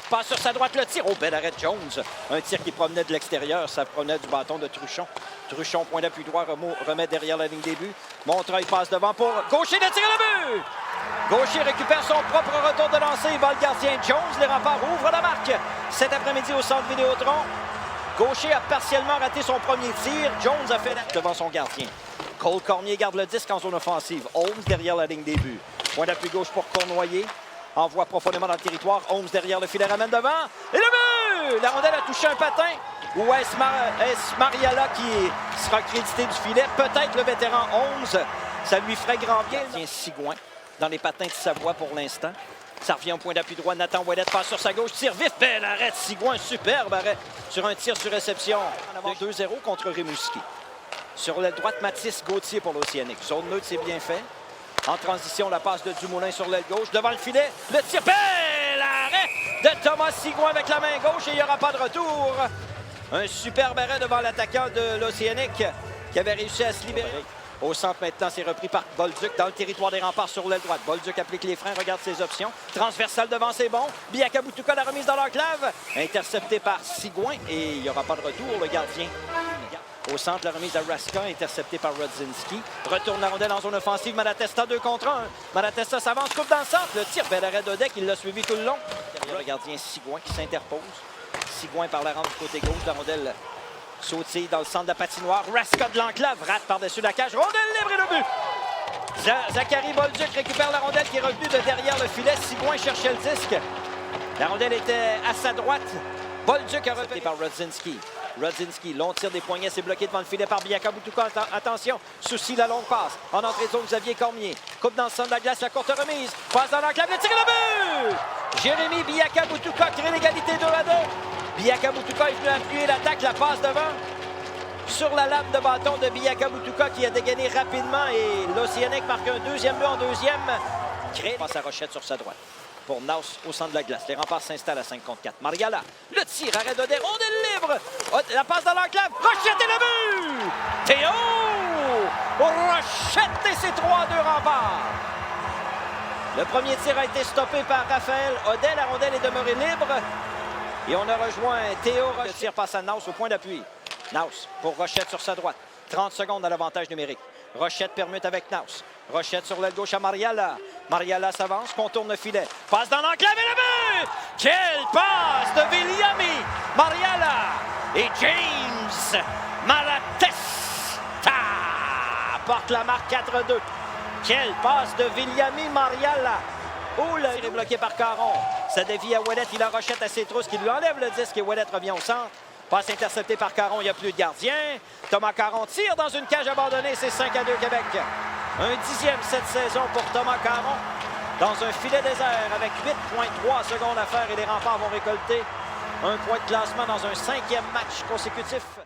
passe sur sa droite, le tir. Oh, bel arrêt de Jones. Un tir qui provenait de l'extérieur. Ça provenait du bâton de Truchon. Truchon, point d'appui droit, remet derrière la ligne des buts. Montreuil passe devant pour Gaucher de tirer le but. Gaucher récupère son propre retour de lancer. Il bat le gardien Jones. Les Remparts ouvrent la marque. Cet après-midi au centre Vidéotron. Gaucher a partiellement raté son premier tir. Jones a fait devant son gardien. Cole Cormier garde le disque en zone offensive. Holmes derrière la ligne des buts. Point d'appui gauche pour Cournoyer. Envoie profondément dans le territoire. Holmes derrière le filet, ramène devant. Et le but! La rondelle a touché un patin. Ou est-ce Mariala qui sera crédité du filet? Peut-être le vétéran Holmes. Ça lui ferait grand bien. Sigouin dans les patins de Savoie pour l'instant. Ça revient au point d'appui droit. Nathan Ouellet passe sur sa gauche. Tire vif. Bel arrêt de Sigouin. Superbe arrêt sur un tir sur réception. 2-0 contre Rimouski. Sur l'aile droite, Mathis Gauthier pour l'Océanique. Zone neutre, c'est bien fait. En transition, la passe de Dumoulin sur l'aile gauche. Devant le filet, le tir. Bel arrêt de Thomas Sigouin avec la main gauche et il n'y aura pas de retour. Un superbe arrêt devant l'attaquant de l'Océanique qui avait réussi à se libérer. Au centre maintenant, c'est repris par Bolduc dans le territoire des Remparts sur l'aile droite. Bolduc applique les freins, regarde ses options. Transversal devant, c'est bon. Biaka Boutouka, la remise dans l'enclave. Intercepté par Sigouin et il n'y aura pas de retour, le gardien. Au centre, la remise à Raska, interceptée par Rodzinski. Retourne la rondelle en zone offensive. Malatesta 2 contre 1. Malatesta s'avance, coupe dans le centre. Le tir, bel arrêt d'Odek, il l'a suivi tout le long. Le gardien Sigouin qui s'interpose. Sigouin par la rampe du côté gauche. La rondelle sautille dans le centre de la patinoire. Raska de l'enclave, rate par-dessus la cage. Rondelle libre et le but! Zachary Bolduc récupère la rondelle qui est revenue de derrière le filet. Sigouin cherchait le disque. La rondelle était à sa droite. Bolduc a repéré par Rodzinski. Rodzinski, long tir des poignets, c'est bloqué devant le filet par Biaka Boutouka. Attention, souci la longue passe. En entrée de zone, Xavier Cormier. Coupe dans le centre de la glace, la courte remise. Passe dans l'enclave, le tir et le but! Jérémy Biaka Boutouka crée l'égalité 2-2. Biaka Boutouka est venu appuyer l'attaque, la passe devant. Sur la lame de bâton de Biaka Boutouka qui a dégainé rapidement et l'Océanique marque un deuxième but en deuxième. Passe à Rochette sur sa droite. Pour Naus au centre de la glace. Les Remparts s'installent à 5 contre 4. Mariala, le tir, arrêt de rondelle libre. La passe dans l'enclave. Rochette et le but! Théo! Rochette et c'est 3-2 Remparts. Le premier tir a été stoppé par Raphaël Audet. La rondelle est demeurée libre. Et on a rejoint Théo. Le tir passe à Naus au point d'appui. Naus pour Rochette sur sa droite. 30 secondes à l'avantage numérique. Rochette permute avec Naus. Rochette sur l'aile gauche à Mariala. Mariala s'avance, contourne le filet. Passe dans l'enclave et le but! Quelle passe de Viliami! Mariala et James Malatesta porte la marque 4-2. Quelle passe de Viliami Mariala! Oh, le tir est bloqué par Caron. Ça dévie à Ouellet. Il a Rochette à ses trousses qui lui enlève le disque et Ouellet revient au centre. Passe interceptée par Caron, il n'y a plus de gardien. Thomas Caron tire dans une cage abandonnée, c'est 5-2 Québec. Un 10e cette saison pour Thomas Caron dans un filet désert avec 8,3 secondes à faire et les Remparts vont récolter un point de classement dans un 5e match consécutif.